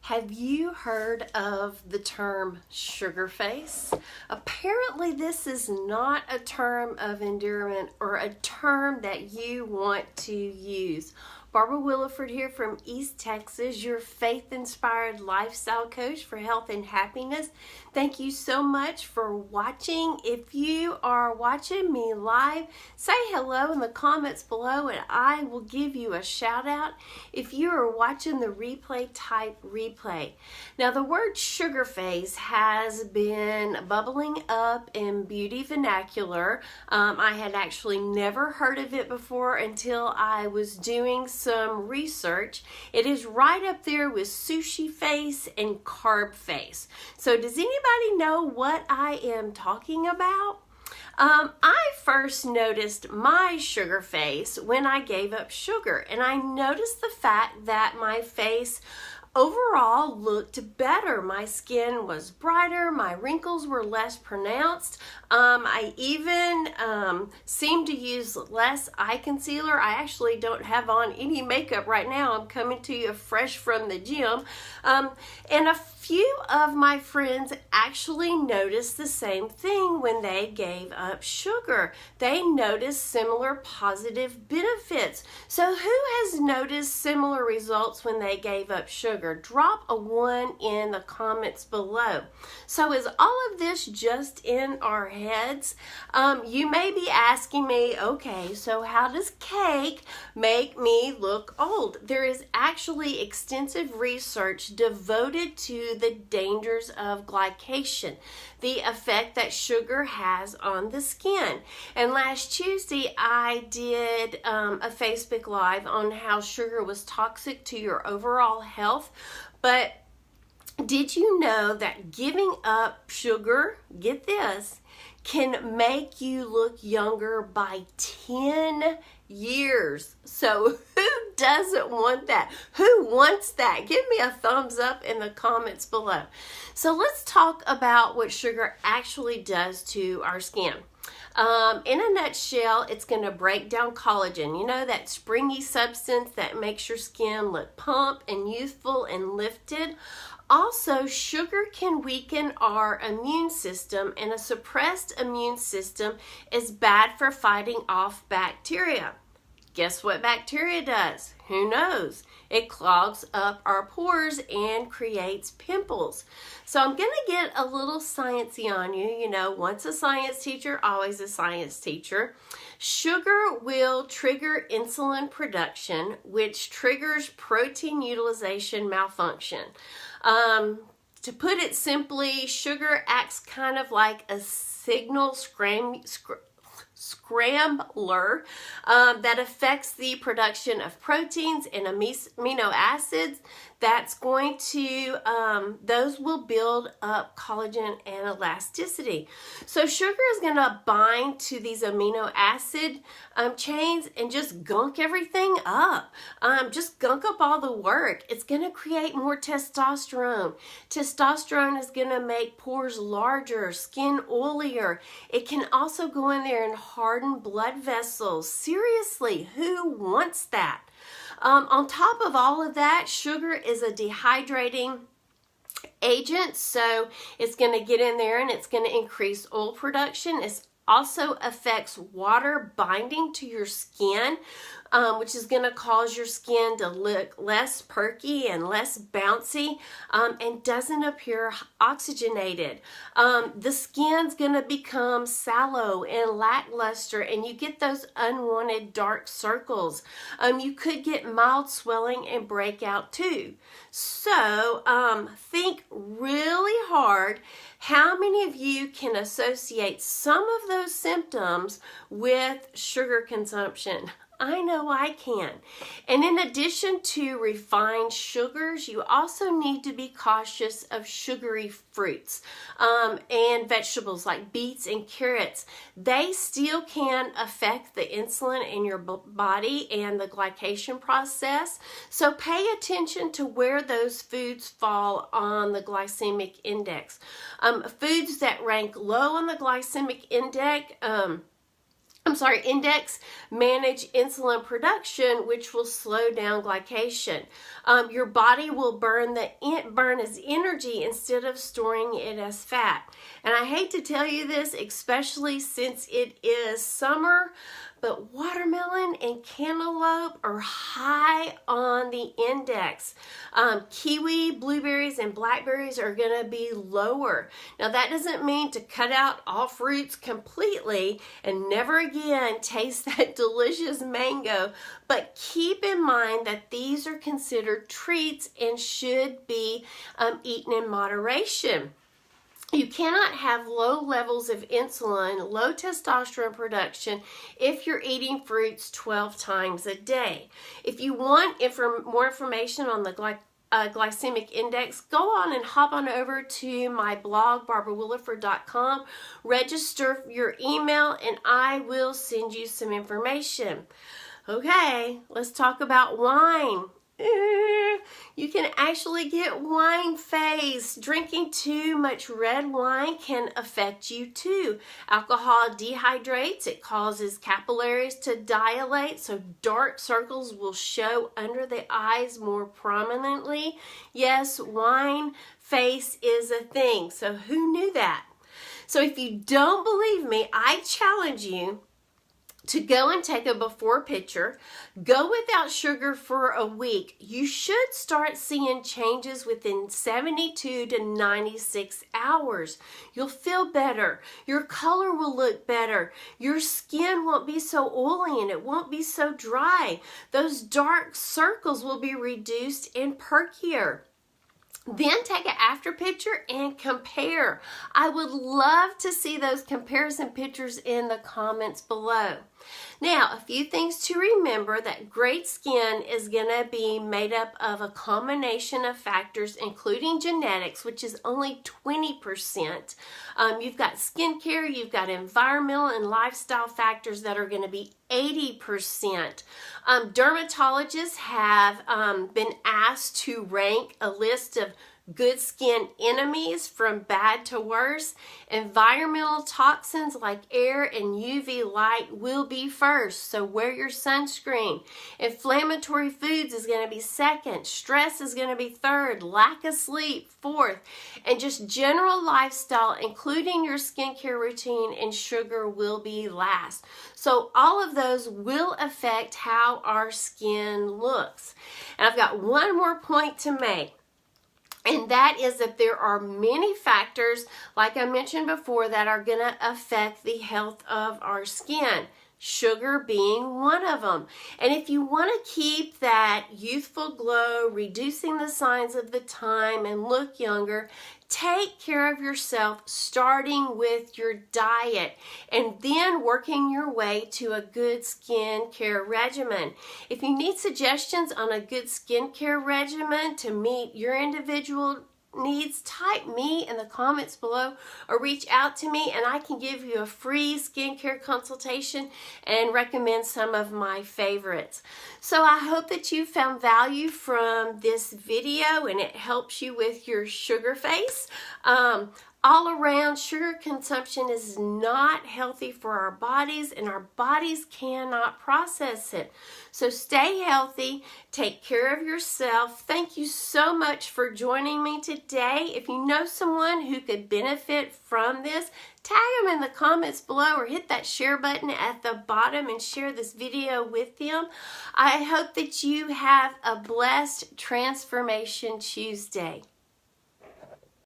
Have you heard of the term sugar face? Apparently, this is not a term of endearment or a term that you want to use. Barbara Williford here from East Texas, your faith-inspired lifestyle coach for health and happiness. Thank you so much for watching. If you are watching me live, say hello in the comments below and I will give you a shout out. If you are watching the replay, type replay. Now, the word sugar face has been bubbling up in beauty vernacular. I had actually never heard of it before until I was doing some research. It is right up there with sushi face and carb face. So does anybody know what I am talking about? I first noticed my sugar face when I gave up sugar, and I noticed the fact that my face overall looked better. My skin was brighter, my wrinkles were less pronounced. I even seemed to use less eye concealer. I actually don't have on any makeup right now. I'm coming to you fresh from the gym. And a few of my friends actually noticed the same thing when they gave up sugar. They noticed similar positive benefits. So who has noticed similar results when they gave up sugar? Drop a 1 in the comments below. So is all of this just in our heads? You may be asking me, okay, so how does cake make me look old? There is actually extensive research devoted to the dangers of glycation, the effect that sugar has on the skin. And last Tuesday, I did a Facebook Live on how sugar was toxic to your overall health. But did you know that giving up sugar, get this, can make you look younger by 10 years? So who doesn't want that? Who wants that? Give me a thumbs up in the comments below. So let's talk about what sugar actually does to our skin. In a nutshell, it's going to break down collagen. You know, that springy substance that makes your skin look plump and youthful and lifted. Also, sugar can weaken our immune system, and a suppressed immune system is bad for fighting off bacteria. Guess what bacteria does? Who knows? It clogs up our pores and creates pimples. So I'm going to get a little sciencey on you. You know, once a science teacher, always a science teacher. Sugar will trigger insulin production, which triggers protein utilization malfunction. To put it simply, sugar acts kind of like a signal scrambler that affects the production of proteins and amino acids. That's going to, those will build up collagen and elasticity. So sugar is going to bind to these amino acid chains and just gunk everything up. Just gunk up all the work. It's going to create more testosterone. Testosterone is going to make pores larger, skin oilier. It can also go in there and harden blood vessels. Seriously, who wants that? On top of all of that, sugar is a dehydrating agent, so it's going to get in there and it's going to increase oil production. It also affects water binding to your skin, which is going to cause your skin to look less perky and less bouncy, and doesn't appear oxygenated. The skin's going to become sallow and lackluster, and you get those unwanted dark circles. You could get mild swelling and breakout too. So think really hard. How many of you can associate some of those symptoms with sugar consumption? I know I can. And in addition to refined sugars, you also need to be cautious of sugary fruits and vegetables like beets and carrots. They still can affect the insulin in your body and the glycation process. So pay attention to where those foods fall on the glycemic index. Foods that rank low on the glycemic index, index manage insulin production, which will slow down glycation. Your body will burn as energy instead of storing it as fat. And I hate to tell you this, especially since it is summer, but watermelon and cantaloupe are high on the index. Kiwi, blueberries, and blackberries are going to be lower. Now, that doesn't mean to cut out all fruits completely and never again taste that delicious mango, but keep in mind that these are considered treats and should be eaten in moderation. You cannot have low levels of insulin, low testosterone production if you're eating fruits 12 times a day. If you want more information on the glycemic index, go on and hop on over to my blog, barbarawilliford.com, register your email, and I will send you some information. Okay, let's talk about wine. You can actually get wine face. Drinking too much red wine can affect you too. Alcohol dehydrates. It causes capillaries to dilate, so dark circles will show under the eyes more prominently. Yes, wine face is a thing. So who knew that? So if you don't believe me, I challenge you to go and take a before picture. Go without sugar for a week. You should start seeing changes within 72 to 96 hours. You'll feel better. Your color will look better. Your skin won't be so oily and it won't be so dry. Those dark circles will be reduced and perkier. Then take an after picture and compare. I would love to see those comparison pictures in the comments below. Now, a few things to remember: that great skin is going to be made up of a combination of factors, including genetics, which is only 20%. You've got skincare, you've got environmental and lifestyle factors that are going to be 80%. Dermatologists have been asked to rank a list of good skin enemies from bad to worse. Environmental toxins like air and UV light will be first, so wear your sunscreen. Inflammatory foods is going to be second. Stress is going to be third. Lack of sleep fourth. And just general lifestyle, including your skincare routine and sugar, will be last. So all of those will affect how our skin looks. And I've got one more point to make. And that is that there are many factors, like I mentioned before, that are going to affect the health of our skin. Sugar being one of them. And if you want to keep that youthful glow, reducing the signs of the time, and look younger, take care of yourself, starting with your diet and then working your way to a good skincare regimen. If you need suggestions on a good skincare regimen to meet your individual needs, type me in the comments below or reach out to me and I can give you a free skincare consultation and recommend some of my favorites. So I hope that you found value from this video and it helps you with your sugar face. All around, sugar consumption is not healthy for our bodies and our bodies cannot process it. So stay healthy, take care of yourself. Thank you so much for joining me today. If you know someone who could benefit from this, tag them in the comments below or hit that share button at the bottom and share this video with them. I hope that you have a blessed Transformation Tuesday.